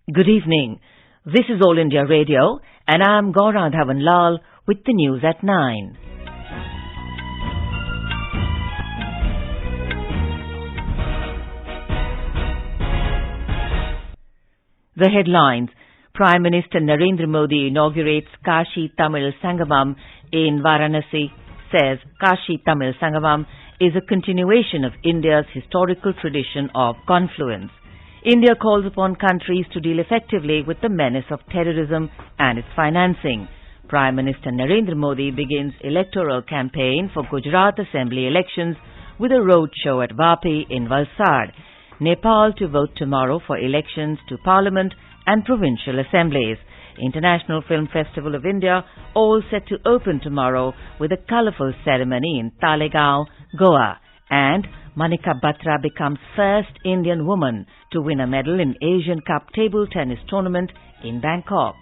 Good evening. This is All India Radio and I am Gaura Dhawanlal with the news at 9. The headlines. Prime Minister Narendra Modi inaugurates Kashi Tamil Sangamam in Varanasi, says Kashi Tamil Sangamam is a continuation of India's historical tradition of confluence. India calls upon countries to deal effectively with the menace of terrorism and its financing. Prime Minister Narendra Modi begins electoral campaign for Gujarat Assembly elections with a road show at Vapi in Valsad. Nepal to vote tomorrow for elections to Parliament and provincial assemblies. International Film Festival of India all set to open tomorrow with a colourful ceremony in Talegaon, Goa. And Manika Batra becomes first Indian woman to win a medal in Asian Cup table tennis tournament in Bangkok.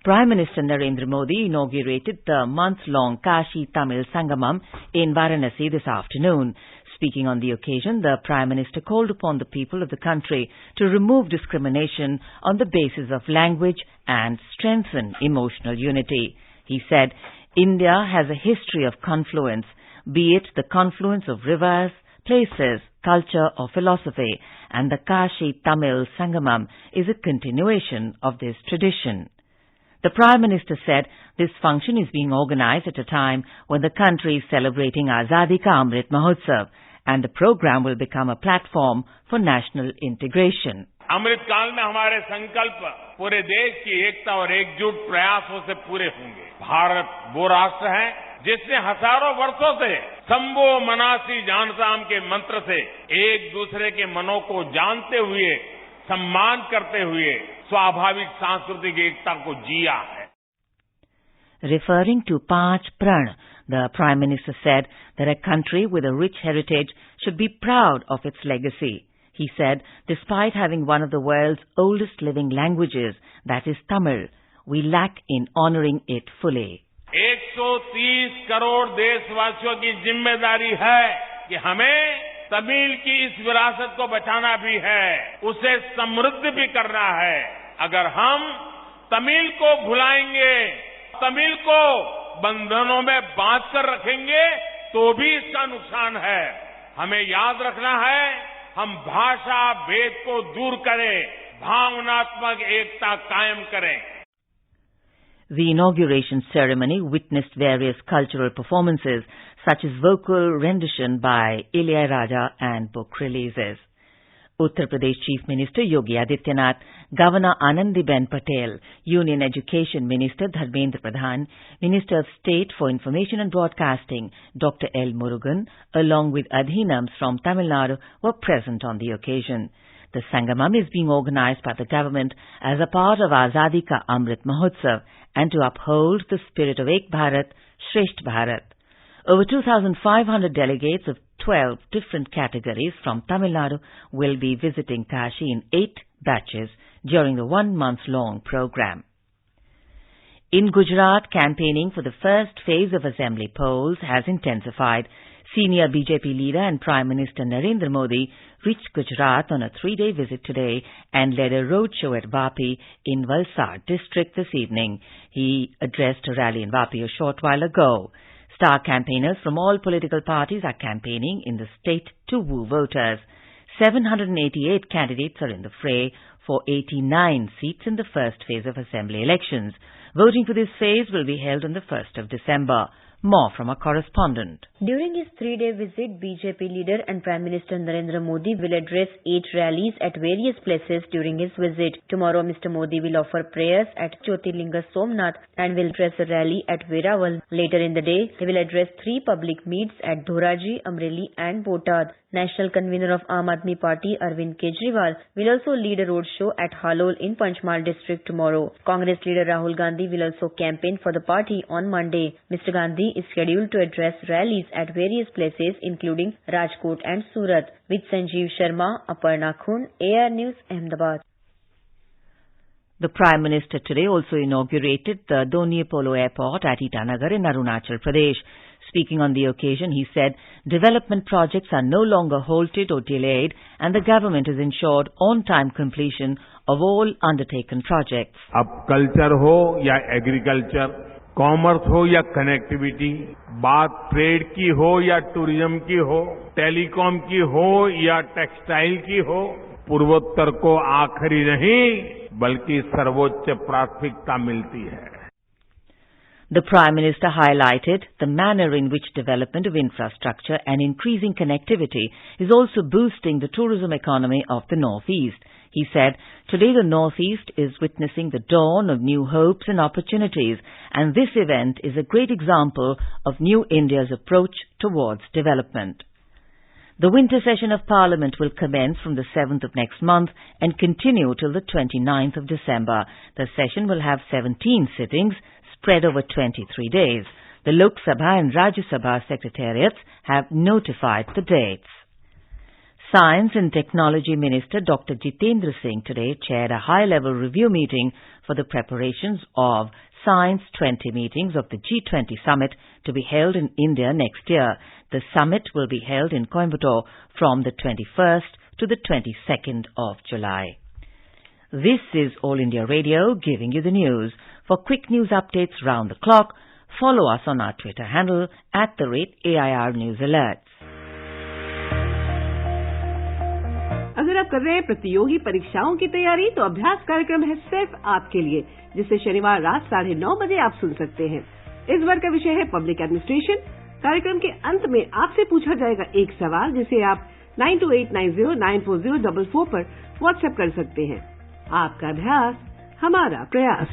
Prime Minister Narendra Modi inaugurated the month-long Kashi Tamil Sangamam in Varanasi this afternoon. Speaking on the occasion, the Prime Minister called upon the people of the country to remove discrimination on the basis of language and strengthen emotional unity. He said, India has a history of confluence, be it the confluence of rivers, places, culture or philosophy, and the Kashi Tamil Sangamam is a continuation of this tradition. The Prime Minister said this function is being organized at a time when the country is celebrating Azadi Ka Amrit Mahotsav, and the program will become a platform for national integration. अमृत काल में हमारे संकल्प पूरे देश की एकता और एकजुट प्रयासों से पूरे होंगे। भारत वो राष्ट्र है जिसने हजारों वर्षों से संभो मनासी जानसाम के मंत्र से एक दूसरे के मनों को जानते हुए, सम्मान करते हुए स्वाभाविक सांस्कृतिक एकता को जिया है। Referring to Panch Pran, the Prime Minister said that a country with a rich heritage should be proud of its legacy. He said, despite having one of the world's oldest living languages, that is Tamil, we lack in honoring it fully. 130 crore देशवासियों की जिम्मेदारी है कि हमें तमिल की इस विरासत को बचाना भी है, उसे समृद्ध भी करना है। अगर हम तमिल को भुलाएंगे, तमिल को बंधनों में बांध कर रखेंगे, तो भी इसका नुकसान है। हमें याद रखना है, हम भाषा भेद को दूर करें, भावनात्मक एकता कायम करें। The inauguration ceremony witnessed various cultural performances such as vocal rendition by Ilayaraja and book releases. Uttar Pradesh Chief Minister Yogi Adityanath, Governor Anandiben Patel, Union Education Minister Dharmendra Pradhan, Minister of State for Information and Broadcasting Dr. L. Murugan, along with Adhinams from Tamil Nadu were present on the occasion. The Sangamam is being organized by the government as a part of Azadi Ka Amrit Mahotsav and to uphold the spirit of Ek Bharat, Shresht Bharat. Over 2,500 delegates of 12 different categories from Tamil Nadu will be visiting Kashi in 8 batches during the 1-month-long program. In Gujarat, campaigning for the first phase of assembly polls has intensified. Senior BJP leader and Prime Minister Narendra Modi reached Gujarat on a 3-day visit today and led a roadshow at Vapi in Valsad district this evening. He addressed a rally in Vapi a short while ago. Star campaigners from all political parties are campaigning in the state to woo voters. 788 candidates are in the fray for 89 seats in the first phase of assembly elections. Voting for this phase will be held on the 1st of December. More from our correspondent. During his 3-day visit, BJP leader and Prime Minister Narendra Modi will address 8 rallies at various places during his visit. Tomorrow, Mr. Modi will offer prayers at Jyotirlinga Somnath and will address a rally at Veraval. Later in the day, he will address 3 public meets at Dhoraji, Amreli and Botad. National convener of Aam Aadmi Party, Arvind Kejriwal, will also lead a roadshow at Halol in Panchmal district tomorrow. Congress leader Rahul Gandhi will also campaign for the party on Monday. Mr. Gandhi is scheduled to address rallies at various places including Rajkot and Surat. With Sanjeev Sharma, Aparna Khun, AR News, Ahmedabad. The Prime Minister today also inaugurated the Doni Polo Airport at Itanagar in Arunachal Pradesh. Speaking on the occasion, he said development projects are no longer halted or delayed and the government has ensured on-time completion of all undertaken projects. अब culture हो या agriculture, commerce हो या connectivity, बात trade की हो या tourism की हो, टेलीकॉम की हो या टेक्सटाइल की हो, पूर्वोत्तर को आखिरी नहीं बल्कि सर्वोच्च प्राथमिकता मिलती है. The Prime Minister highlighted the manner in which development of infrastructure and increasing connectivity is also boosting the tourism economy of the Northeast. He said, today the Northeast is witnessing the dawn of new hopes and opportunities, and this event is a great example of New India's approach towards development. The winter session of Parliament will commence from the 7th of next month and continue till the 29th of December. The session will have 17 sittings spread over 23 days. The Lok Sabha and Rajya Sabha secretariats have notified the dates. Science and Technology Minister Dr. Jitendra Singh today chaired a high-level review meeting for the preparations of Science 20 meetings of the G20 summit to be held in India next year. The summit will be held in Coimbatore from the 21st to the 22nd of July. This is All India Radio giving you the news. For quick news updates round the clock, follow us on our Twitter handle @AIR News Alerts. अगर आप कर रहे हैं प्रतियोगी परीक्षाओं की तैयारी तो अभ्यास कार्यक्रम है सिर्फ आपके लिए, जिसे शनिवार रात 9:30 बजे आप सुन सकते हैं. इस बार का विषय है पब्लिक एडमिनिस्ट्रेशन. कार्यक्रम के अंत में आपसे पूछा जाएगा एक सवाल जिसे आप 9289094044 पर व्हाट्सएप कर सकते हैं. आपका अभ्यास हमारा प्रयास.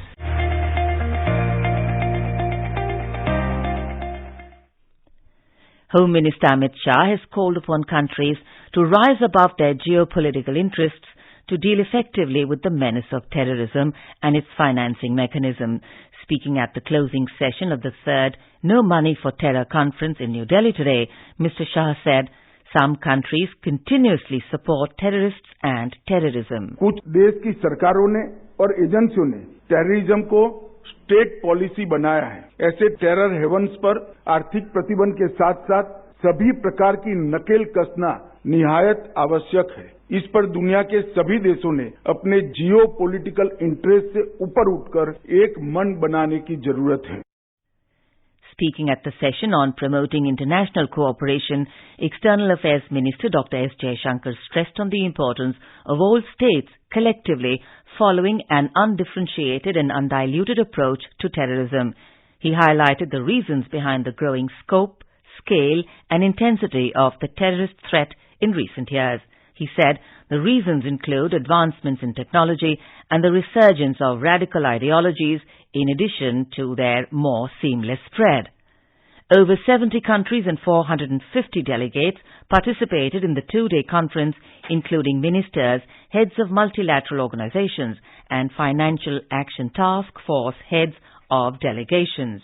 Home Minister Amit Shah has called upon countries to rise above their geopolitical interests to deal effectively with the menace of terrorism and its financing mechanism. Speaking at the closing session of the third No Money for Terror conference in New Delhi today, Mr. Shah said some countries continuously support terrorists and terrorism. कुछ देश की सरकारों ने और एजेंसियों ने terrorism को state policy बनाया है. ऐसे टेरर हेवन्स पर आर्थिक प्रतिबंध के साथ साथ सभी प्रकार की नकेल कसना निहायत आवश्यक है. इस पर दुनिया के सभी देशों ने अपने जियो पॉलिटिकल इंटरेस्ट से ऊपर उठकर एक मन बनाने की जरूरत है. Speaking at the session on promoting international cooperation, External Affairs Minister Dr. S. Jaishankar stressed on the importance of all states collectively following an undifferentiated and undiluted approach to terrorism. He highlighted the reasons behind the growing scope, scale and intensity of the terrorist threat in recent years. He said the reasons include advancements in technology and the resurgence of radical ideologies in addition to their more seamless spread. Over 70 countries and 450 delegates participated in the two-day conference, including ministers, heads of multilateral organizations, and Financial Action Task Force heads of delegations.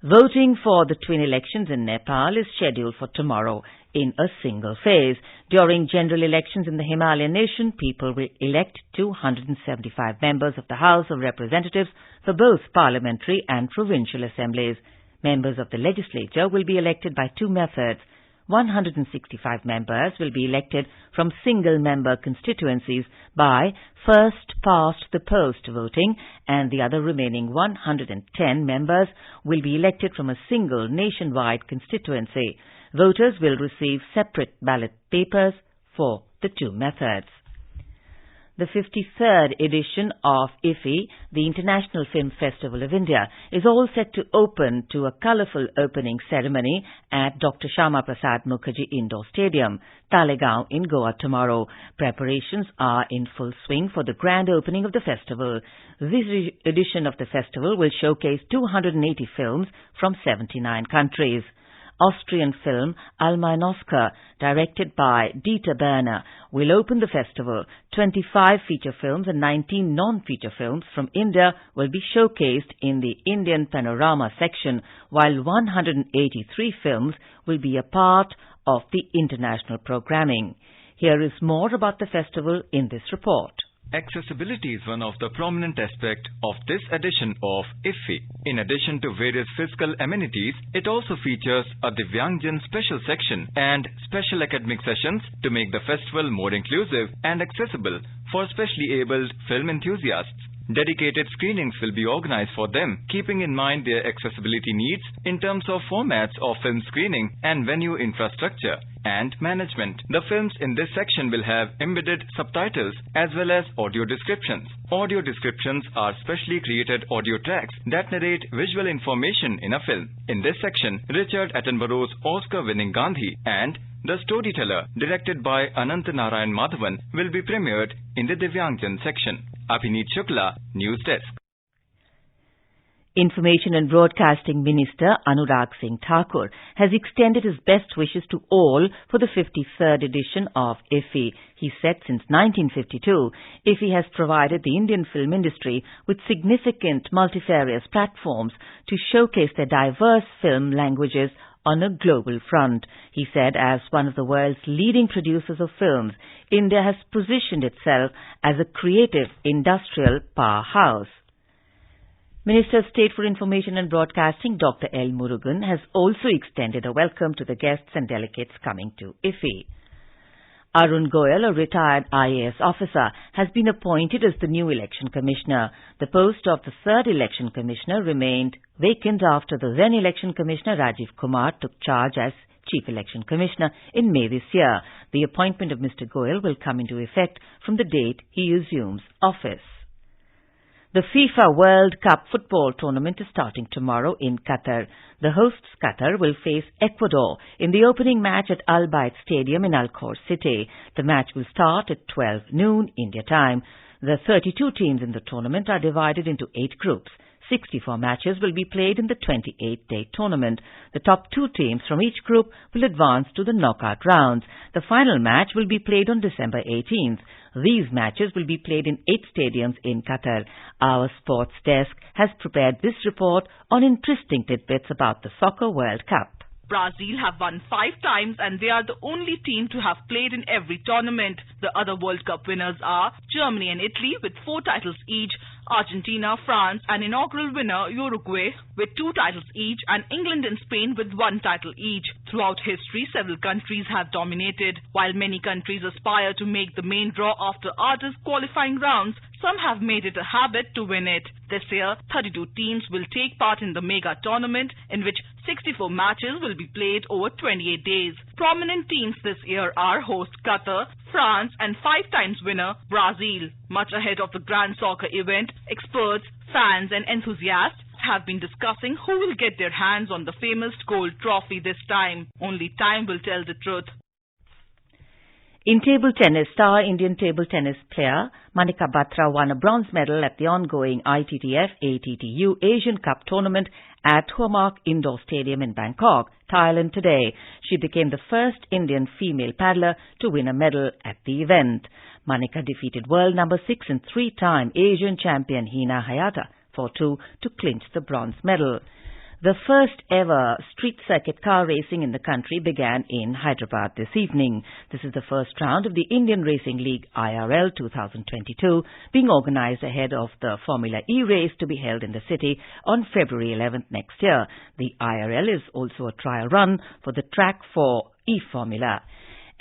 Voting for the twin elections in Nepal is scheduled for tomorrow in a single phase. During general elections in the Himalayan nation, people will elect 275 members of the House of Representatives for both parliamentary and provincial assemblies. Members of the legislature will be elected by two methods. 165 members will be elected from single-member constituencies by first-past-the-post voting, and the other remaining 110 members will be elected from a single nationwide constituency. Voters will receive separate ballot papers for the two methods. The 53rd edition of IFFI, the International Film Festival of India, is all set to open to a colourful opening ceremony at Dr. Shyama Prasad Mukherjee Indoor Stadium, Talegaon in Goa tomorrow. Preparations are in full swing for the grand opening of the festival. This edition of the festival will showcase 280 films from 79 countries. Austrian film Almanoska, directed by Dieter Berner, will open the festival. 25 feature films and 19 non-feature films from India will be showcased in the Indian Panorama section, while 183 films will be a part of the international programming. Here is more about the festival in this report. Accessibility is one of the prominent aspects of this edition of IFFI. In addition to various physical amenities, it also features a Divyangjan special section and special academic sessions to make the festival more inclusive and accessible for specially abled film enthusiasts. Dedicated screenings will be organized for them, keeping in mind their accessibility needs in terms of formats of film screening and venue infrastructure and management. The films in this section will have embedded subtitles as well as audio descriptions. Audio descriptions are specially created audio tracks that narrate visual information in a film. In this section, Richard Attenborough's Oscar-winning Gandhi and The Storyteller, directed by Anant Narayan Madhavan, will be premiered in the Divyangjan section. Abhineet Shukla, News Desk. Information and Broadcasting Minister Anurag Singh Thakur has extended his best wishes to all for the 53rd edition of IFFI. He said since 1952, IFFI has provided the Indian film industry with significant multifarious platforms to showcase their diverse film languages on a global front. He said, as one of the world's leading producers of films, India has positioned itself as a creative industrial powerhouse. Minister of State for Information and Broadcasting, Dr. L. Murugan, has also extended a welcome to the guests and delegates coming to IFFI. Arun Goyal, a retired IAS officer, has been appointed as the new Election Commissioner. The post of the third Election Commissioner remained vacant after the then Election Commissioner Rajiv Kumar took charge as Chief Election Commissioner in May this year. The appointment of Mr. Goyal will come into effect from the date he assumes office. The FIFA World Cup football tournament is starting tomorrow in Qatar. The hosts, Qatar, will face Ecuador in the opening match at Al Bayt Stadium in Al Khor City. The match will start at 12 noon India time. The 32 teams in the tournament are divided into 8 groups. 64 matches will be played in the 28-day tournament. The top 2 teams from each group will advance to the knockout rounds. The final match will be played on December 18th. These matches will be played in 8 stadiums in Qatar. Our sports desk has prepared this report on interesting tidbits about the Soccer World Cup. Brazil have won 5 times and they are the only team to have played in every tournament. The other World Cup winners are Germany and Italy with 4 titles each, Argentina, France, and inaugural winner Uruguay with 2 titles each, and England and Spain with 1 title each. Throughout history, several countries have dominated. While many countries aspire to make the main draw after arduous qualifying rounds, some have made it a habit to win it. This year, 32 teams will take part in the mega tournament, in which 64 matches will be played over 28 days. Prominent teams this year are host Qatar, France, and 5 times winner Brazil. Much ahead of the Grand Soccer event, experts, fans, and enthusiasts have been discussing who will get their hands on the famous gold trophy this time. Only time will tell the truth. In table tennis, star Indian table tennis player Manika Batra won a bronze medal at the ongoing ITTF ATTU Asian Cup tournament at Huamark Indoor Stadium in Bangkok, Thailand today. She became the first Indian female paddler to win a medal at the event. Manika defeated world number 6 and 3-time Asian champion Hina Hayata 4-2 to clinch the bronze medal. The first ever street circuit car racing in the country began in Hyderabad this evening. This is the first round of the Indian Racing League IRL 2022, being organized ahead of the Formula E race to be held in the city on February 11th next year. The IRL is also a trial run for the track for E-Formula.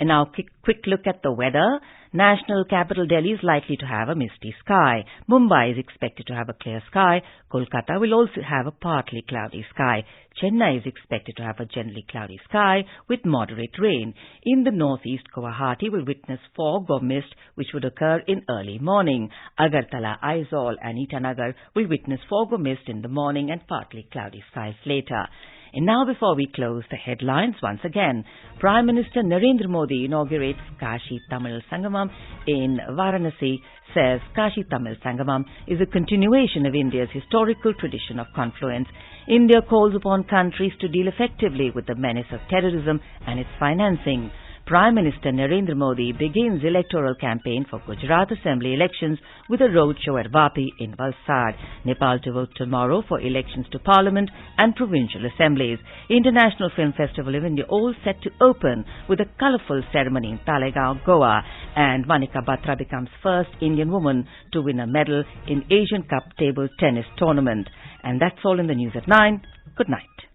And now quick look at the weather. National capital Delhi is likely to have a misty sky. Mumbai is expected to have a clear sky. Kolkata will also have a partly cloudy sky. Chennai is expected to have a generally cloudy sky with moderate rain. In the northeast, Guwahati will witness fog or mist which would occur in early morning. Agartala, Aizawl and Itanagar will witness fog or mist in the morning and partly cloudy skies later. And now, before we close the headlines once again, Prime Minister Narendra Modi inaugurates Kashi Tamil Sangamam in Varanasi, says Kashi Tamil Sangamam is a continuation of India's historical tradition of confluence. India calls upon countries to deal effectively with the menace of terrorism and its financing. Prime Minister Narendra Modi begins electoral campaign for Gujarat Assembly elections with a roadshow at Vapi in Valsad. Nepal to vote tomorrow for elections to Parliament and provincial assemblies. International Film Festival of India all set to open with a colourful ceremony in Talegaon, Goa. And Manika Batra becomes first Indian woman to win a medal in Asian Cup table tennis tournament. And that's all in the news at 9. Good night.